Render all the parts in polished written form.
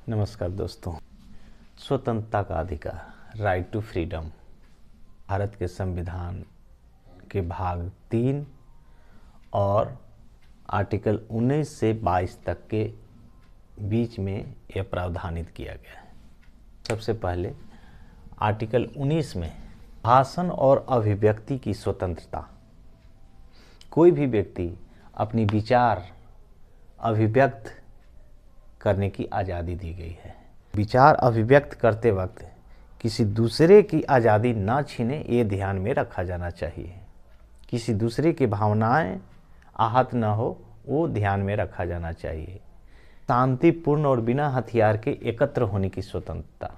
नमस्कार दोस्तों। स्वतंत्रता का अधिकार, राइट टू फ्रीडम, भारत के संविधान के भाग 3 और आर्टिकल 19 से 22 तक के बीच में यह प्रावधानित किया गया है। सबसे पहले आर्टिकल 19 में भाषण और अभिव्यक्ति की स्वतंत्रता, कोई भी व्यक्ति अपनी विचार अभिव्यक्त करने की आज़ादी दी गई है। विचार अभिव्यक्त करते वक्त किसी दूसरे की आज़ादी ना छीने, ये ध्यान में रखा जाना चाहिए। किसी दूसरे की भावनाएं आहत न हो, वो ध्यान में रखा जाना चाहिए। शांतिपूर्ण और बिना हथियार के एकत्र होने की स्वतंत्रता,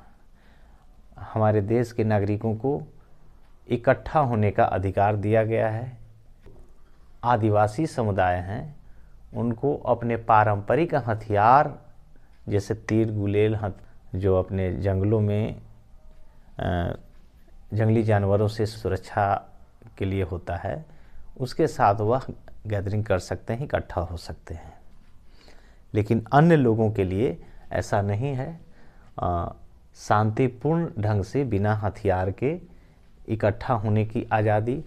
हमारे देश के नागरिकों को इकट्ठा होने का अधिकार दिया गया है। आदिवासी समुदाय हैं, उनको अपने पारंपरिक हथियार जैसे तीर गुलेल जो अपने जंगलों में जंगली जानवरों से सुरक्षा के लिए होता है, उसके साथ वह गैदरिंग कर सकते हैं, इकट्ठा हो सकते हैं। लेकिन अन्य लोगों के लिए ऐसा नहीं है। शांतिपूर्ण ढंग से बिना हथियार के इकट्ठा होने की आज़ादी।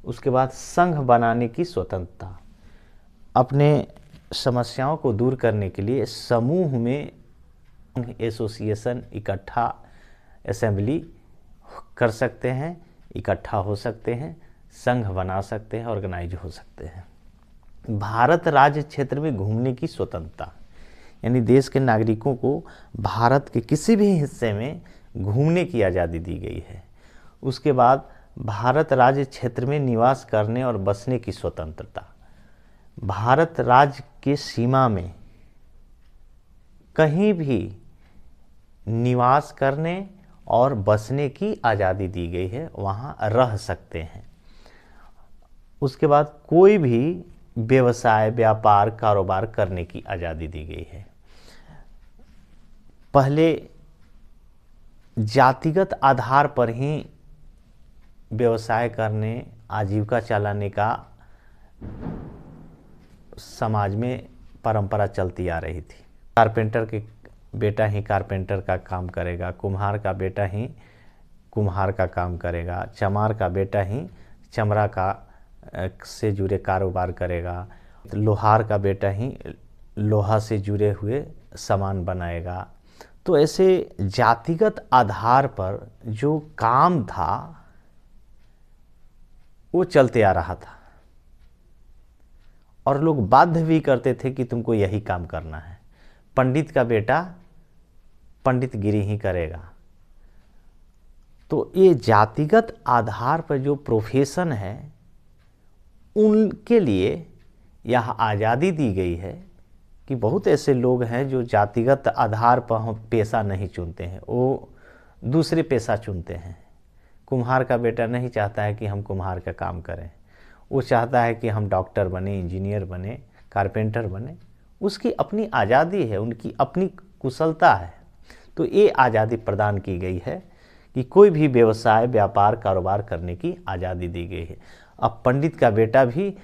उसके बाद संघ बनाने की स्वतंत्रता, अपने समस्याओं को दूर करने के लिए समूह में एसोसिएशन, इकट्ठा असेंबली कर सकते हैं, इकट्ठा हो सकते हैं, संघ बना सकते हैं, ऑर्गेनाइज हो सकते हैं। भारत राज्य क्षेत्र में घूमने की स्वतंत्रता, यानी देश के नागरिकों को भारत के किसी भी हिस्से में घूमने की आज़ादी दी गई है। उसके बाद भारत राज्य क्षेत्र में निवास करने और बसने की स्वतंत्रता, भारत राज्य के सीमा में कहीं भी निवास करने और बसने की आज़ादी दी गई है, वहाँ रह सकते हैं। उसके बाद कोई भी व्यवसाय, व्यापार, कारोबार करने की आज़ादी दी गई है। पहले जातिगत आधार पर ही व्यवसाय करने, आजीविका चलाने का समाज में परंपरा चलती आ रही थी। कारपेंटर के बेटा ही कारपेंटर का काम करेगा, कुम्हार का बेटा ही कुम्हार का काम करेगा, चमार का बेटा ही चमड़ा का से जुड़े कारोबार करेगा, लोहार का बेटा ही लोहा से जुड़े हुए सामान बनाएगा। तो ऐसे जातिगत आधार पर जो काम था वो चलते आ रहा था और लोग बाध्य भी करते थे कि तुमको यही काम करना है। पंडित का बेटा पंडितगिरी ही करेगा। तो ये जातिगत आधार पर जो प्रोफेशन है, उनके लिए यह आज़ादी दी गई है कि बहुत ऐसे लोग हैं जो जातिगत आधार पर पेशा नहीं चुनते हैं, वो दूसरे पेशा चुनते हैं। कुम्हार का बेटा नहीं चाहता है कि हम कुम्हार का काम करें, वो चाहता है कि हम डॉक्टर बने, इंजीनियर बने, कारपेंटर बने। उसकी अपनी आज़ादी है, उनकी अपनी कुशलता है। तो ये आज़ादी प्रदान की गई है कि कोई भी व्यवसाय, व्यापार, कारोबार करने की आज़ादी दी गई है। अब पंडित का बेटा भी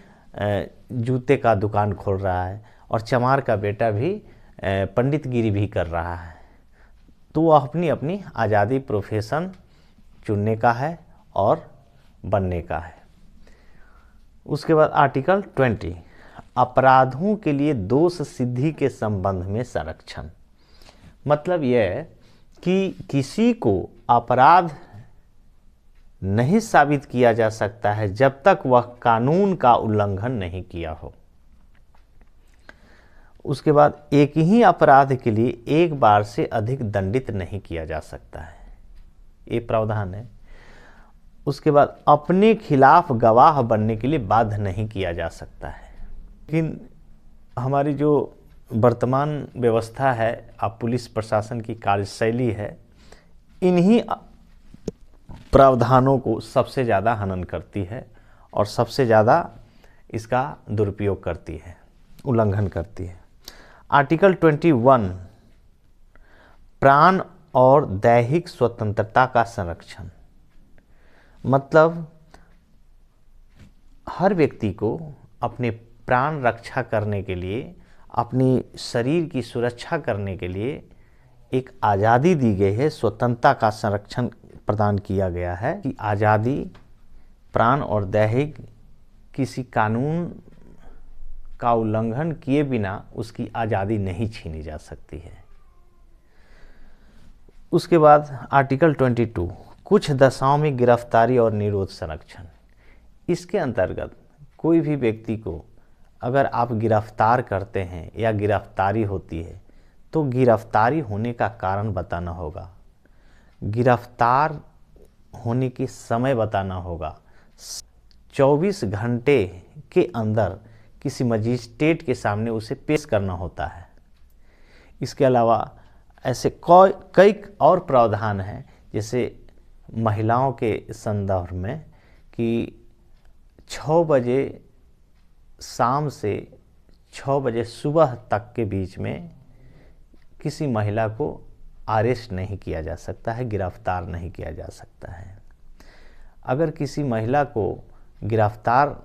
जूते का दुकान खोल रहा है और चमार का बेटा भी पंडितगिरी भी कर रहा है। तो वह अपनी अपनी आज़ादी प्रोफेशन चुनने का है और बनने का है। उसके बाद आर्टिकल 20, अपराधों के लिए दोष सिद्धि के संबंध में संरक्षण। मतलब यह कि किसी को अपराध नहीं साबित किया जा सकता है जब तक वह कानून का उल्लंघन नहीं किया हो। उसके बाद एक ही अपराध के लिए एक बार से अधिक दंडित नहीं किया जा सकता है, ये प्रावधान है। उसके बाद अपने खिलाफ गवाह बनने के लिए बाध्य नहीं किया जा सकता है। लेकिन हमारी जो वर्तमान व्यवस्था है, अब पुलिस प्रशासन की कार्यशैली है, इन्हीं प्रावधानों को सबसे ज़्यादा हनन करती है और सबसे ज़्यादा इसका दुरुपयोग करती है, उल्लंघन करती है। आर्टिकल 21, प्राण और दैहिक स्वतंत्रता का संरक्षण। मतलब हर व्यक्ति को अपने प्राण रक्षा करने के लिए, अपनी शरीर की सुरक्षा करने के लिए एक आज़ादी दी गई है, स्वतंत्रता का संरक्षण प्रदान किया गया है कि आज़ादी प्राण और दैहिक किसी कानून का उल्लंघन किए बिना उसकी आज़ादी नहीं छीनी जा सकती है। उसके बाद आर्टिकल 22 कुछ दशाओं में गिरफ्तारी और निरोध संरक्षण। इसके अंतर्गत कोई भी व्यक्ति को अगर आप गिरफ्तार करते हैं या गिरफ्तारी होती है तो गिरफ्तारी होने का कारण बताना होगा, गिरफ्तार होने के समय बताना होगा, 24 घंटे के अंदर किसी मजिस्ट्रेट के सामने उसे पेश करना होता है। इसके अलावा ऐसे कई और प्रावधान हैं, जैसे महिलाओं के संदर्भ में कि 6 बजे शाम से 6 बजे सुबह तक के बीच में किसी महिला को अरेस्ट नहीं किया जा सकता है, गिरफ्तार नहीं किया जा सकता है। अगर किसी महिला को गिरफ्तार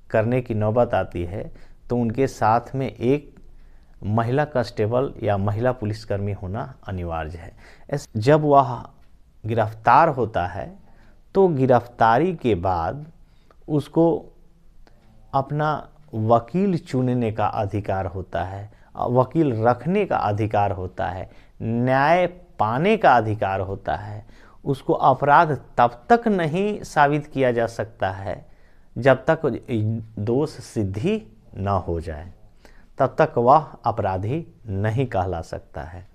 करने की नौबत आती है तो उनके साथ में एक महिला कांस्टेबल या महिला पुलिसकर्मी होना अनिवार्य है। जब वह गिरफ्तार होता है तो गिरफ्तारी के बाद उसको अपना वकील चुनने का अधिकार होता है, वकील रखने का अधिकार होता है, न्याय पाने का अधिकार होता है। उसको अपराध तब तक नहीं साबित किया जा सकता है जब तक दोष सिद्धि न हो जाए, तब तक वह अपराधी नहीं कहला सकता है।